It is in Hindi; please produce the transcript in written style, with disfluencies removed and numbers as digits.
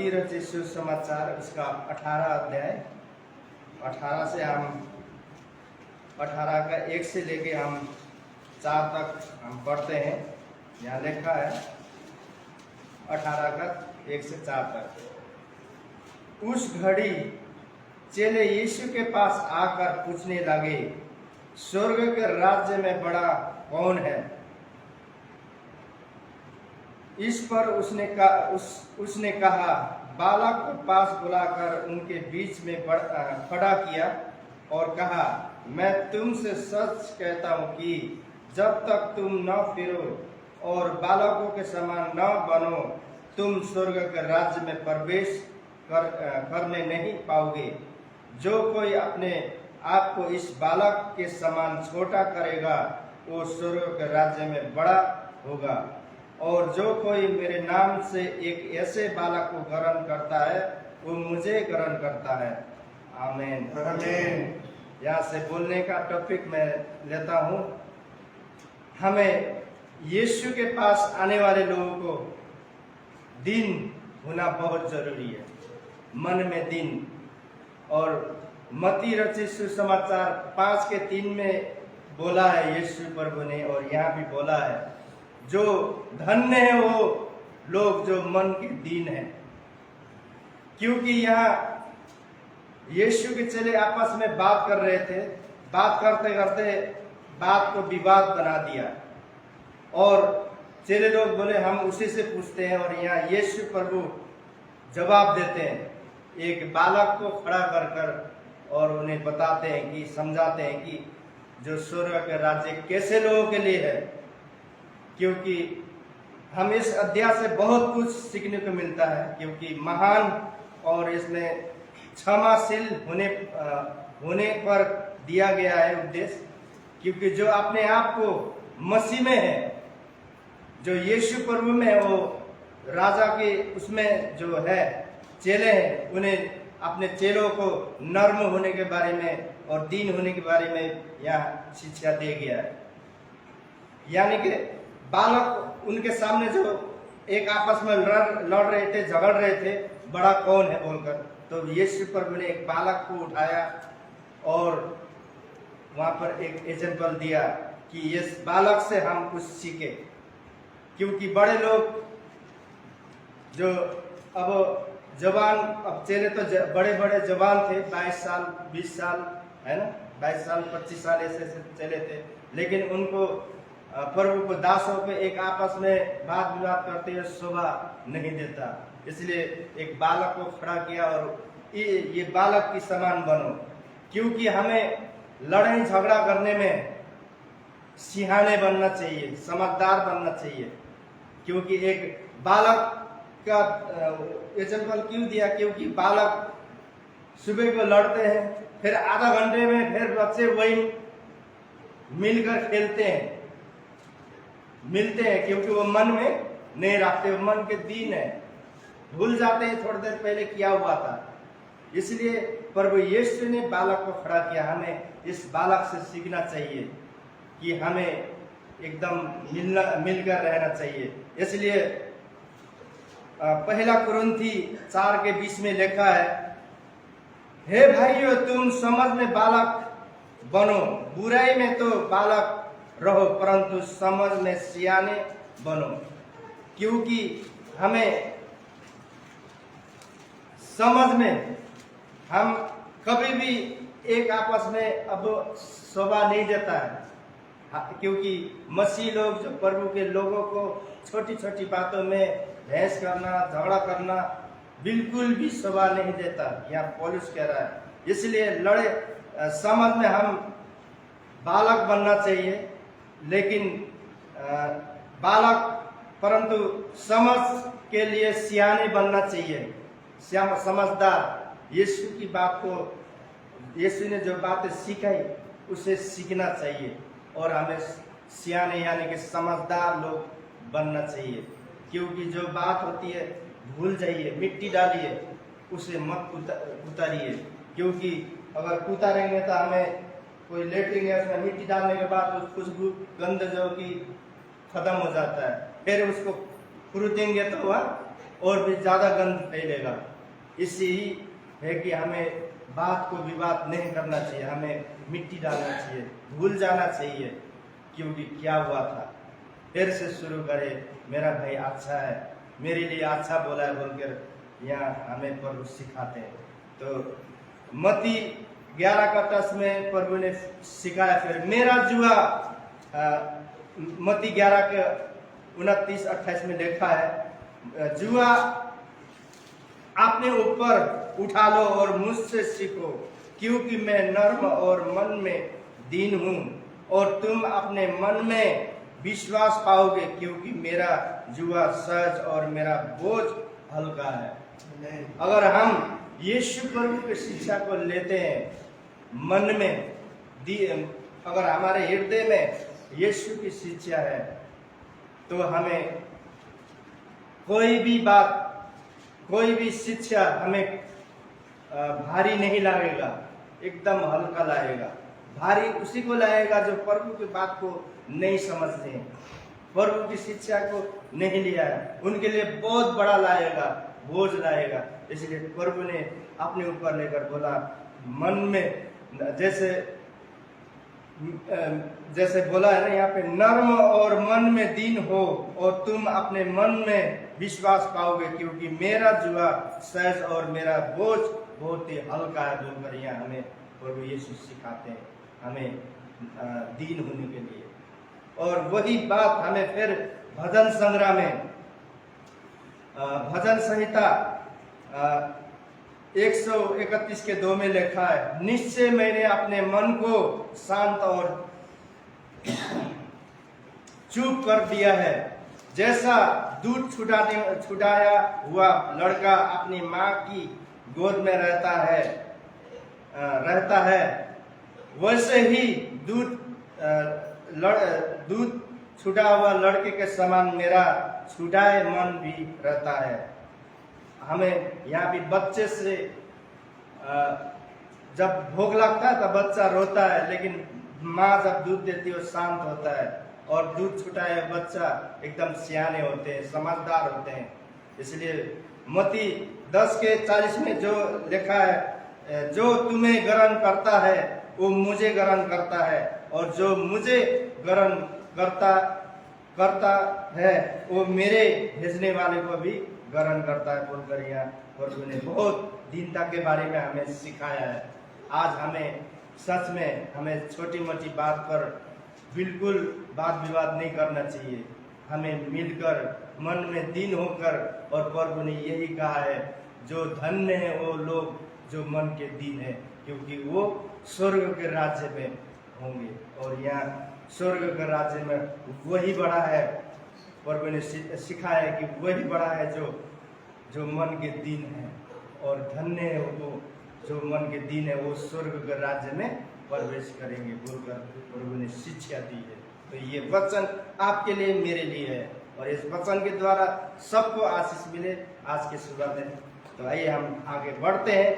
मत्ती रचित सुसमाचार उसका 18 अध्याय 18 से हम 18 का 1 से लेके हम 4 तक हम पढ़ते हैं। यहाँ लिखा है 18 का 1 से 4 तक। उस घड़ी चेले यीशु के पास आकर पूछने लगे, स्वर्ग के राज्य में बड़ा कौन है? इस पर उसने कहा, बालक को पास बुलाकर उनके बीच में खड़ा किया और कहा, मैं तुमसे सच कहता हूं कि जब तक तुम न फिरो और बालकों के समान न बनो, तुम स्वर्ग के राज्य में प्रवेश करने नहीं पाओगे। जो कोई अपने आप को इस बालक के समान छोटा करेगा, वो स्वर्ग के राज्य में बड़ा होगा। और जो कोई मेरे नाम से एक ऐसे बालक को ग्रहण करता है, वो मुझे ग्रहण करता है। आमीन आमीन। यहाँ से बोलने का टॉपिक मैं लेता हूँ। हमें यीशु के पास आने वाले लोगों को दिन होना बहुत जरूरी है, मन में दिन। और मत्ती रचित सुसमाचार 5 के 3 में बोला है यीशु प्रभु ने, और यहाँ भी बोला है, जो धन्य है वो लोग जो मन के दीन है। क्योंकि यहाँ यीशु के चेले आपस में बात कर रहे थे, बात करते करते बात को विवाद बना दिया और चेले लोग बोले हम उसी से पूछते हैं। और यहाँ यीशु प्रभु जवाब देते हैं, एक बालक को खड़ा कर कर और उन्हें बताते हैं कि समझाते हैं कि जो स्वर्ग के राज्य कैसे लोगों के लिए है। क्योंकि हम इस अध्याय से बहुत कुछ सीखने को मिलता है, क्योंकि महान और इसमें क्षमाशील होने पर दिया गया है उद्देश्य। क्योंकि जो अपने आप को मसीह में है, जो यीशु प्रभु में, वो राजा के उसमें जो है चेले हैं, उन्हें अपने चेलों को नर्म होने के बारे में और दीन होने के बारे में यहाँ शिक्षा दे गया है। यानी कि बालक उनके सामने जो एक आपस में लड़ रहे थे, झगड़ रहे थे, बड़ा कौन है बोलकर, तो यीशु प्रभु ने एक बालक को उठाया और वहां पर एक एग्जाम्पल दिया कि इस बालक से हम कुछ सीखे। क्योंकि बड़े लोग जो अब जवान, अब चेले तो बड़े बड़े जवान थे, 22 साल 20 साल है ना, 22 साल 25 साल ऐसे चले थे, लेकिन उनको प्रभु को दासों पे एक आपस में बात विवाद करते हुए शोभा नहीं देता। इसलिए एक बालक को खड़ा किया और ये बालक की समान बनो। क्योंकि हमें लड़ाई झगड़ा करने में सिहाने बनना चाहिए, समझदार बनना चाहिए। क्योंकि एक बालक का एग्जाम्पल क्यों दिया? क्योंकि बालक सुबह को लड़ते हैं, फिर आधा घंटे में फिर बच्चे वही मिलकर खेलते हैं, मिलते हैं, क्योंकि वो मन में नहीं रखते, वो मन के दीन है, भूल जाते हैं थोड़ी देर पहले क्या हुआ था। इसलिए प्रभु यीशु ने बालक को खड़ा किया। हमें इस बालक से सीखना चाहिए कि हमें एकदम मिलकर रहना चाहिए। इसलिए पहला कुरिन्थी 4 के 20 में लिखा है, हे भाइयों, तुम समझ में बालक बनो, बुराई में तो बालक रहो, परंतु समझ में सियाने बनो। क्योंकि हमें समझ में हम कभी भी एक आपस में अब शोभा नहीं देता है। क्योंकि मसीह लोग जो प्रभु के लोगों को छोटी छोटी बातों में बहस करना, झगड़ा करना बिल्कुल भी शोभा नहीं देता, यहाँ पौलुस कह रहा है। इसलिए समझ में हम बालक बनना चाहिए, लेकिन बालक परंतु समझ के लिए सियाने बनना चाहिए, समझदार। यीशु की बात को, यीशु ने जो बातें सिखाई उसे सीखना चाहिए और हमें सियाने यानी कि समझदार लोग बनना चाहिए। क्योंकि जो बात होती है भूल जाइए, मिट्टी डालिए, उसे मत उतारिए। क्योंकि अगर उतारेंगे तो हमें कोई लेटरिन है, उसमें मिट्टी डालने के बाद उस खुशबू गंध जो कि खत्म हो जाता है, फिर उसको फुरूदेंगे तो वह और भी ज़्यादा गंध फैलेगा। इसी है कि हमें बात को विवाद नहीं करना चाहिए, हमें मिट्टी डालना चाहिए, भूल जाना चाहिए क्योंकि क्या हुआ था, फिर से शुरू करे। मेरा भाई अच्छा है, मेरे लिए अच्छा बोला है बोलकर यहाँ हमें प्रभु सिखाते हैं। तो मत्ती 11 का 10 में प्रभु ने सिखाया। फिर मेरा जुआ मत्ती 11 के 29-28 में लिखा है, जुआ अपने ऊपर उठा लो और मुझसे सीखो, क्योंकि मैं नर्म और मन में दीन हूँ, और तुम अपने मन में विश्वास पाओगे, क्योंकि मेरा जुआ सहज और मेरा बोझ हल्का है। अगर हम यीशु प्रभु की शिक्षा को लेते हैं मन में, अगर हमारे हृदय में यीशु की शिक्षा है, तो हमें कोई भी बात, कोई भी शिक्षा हमें भारी नहीं लगेगा, एकदम हल्का लगेगा। भारी उसी को लगेगा जो प्रभु की बात को नहीं समझते हैं, प्रभु की शिक्षा को नहीं लिया है, उनके लिए बहुत बड़ा लाएगा, बोझ लाएगा। इसलिए प्रभु ने अपने ऊपर लेकर बोला, मन में जैसे बोला है ना यहाँ पे, नर्म और मन में दीन हो और तुम अपने मन में विश्वास पाओगे, क्योंकि मेरा जुआ सहज और मेरा बोझ बहुत ही हल्का है बोलकर यहाँ हमें प्रभु यीशु सिखाते हैं, हमें दीन होने के लिए। और वही बात हमें फिर भजन संग्रह में, भजन संहिता 131 के 2 में लिखा है, निश्चय मैंने अपने मन को शांत और चुप कर दिया है, जैसा दूध छुटाया हुआ लड़का अपनी माँ की गोद में रहता है, वैसे ही दूध छूटा हुआ लड़के के समान मेरा छुटाए मन भी रहता है। हमें यहाँ भी बच्चे से जब भूख लगता है तब बच्चा रोता है, लेकिन माँ जब दूध देती है वो शांत होता है, और दूध छुटाए बच्चा एकदम सियाने होते हैं, समझदार होते हैं। इसलिए मत्ती 10:40 में जो लिखा है, जो तुम्हें ग्रहण करता है वो मुझे ग्रहण करता है, और जो मुझे ग्रहण करता है वो मेरे भेजने वाले को भी ग्रहण करता है बोलकर यहाँ प्रभु ने बहुत दीनता के बारे में हमें सिखाया है। आज हमें सच में हमें छोटी मोटी बात पर बिल्कुल वाद विवाद नहीं करना चाहिए, हमें मिलकर मन में दीन होकर, और प्रभु ने यही कहा है, जो धन्य है वो लोग जो मन के दीन है, क्योंकि वो स्वर्ग के राज्य में होंगे। और यहाँ स्वर्ग के राज्य में वही बड़ा है, प्रभु ने सिखाया है कि वही बड़ा है जो मन के दीन है, और धन्य है वो जो मन के दीन है, वो स्वर्ग के राज्य में प्रवेश करेंगे बोलकर प्रभु ने शिक्षा दी है। तो ये वचन आपके लिए, मेरे लिए है, और इस वचन के द्वारा सबको आशीष मिले आज के सुबह में। तो आइए हम आगे बढ़ते हैं।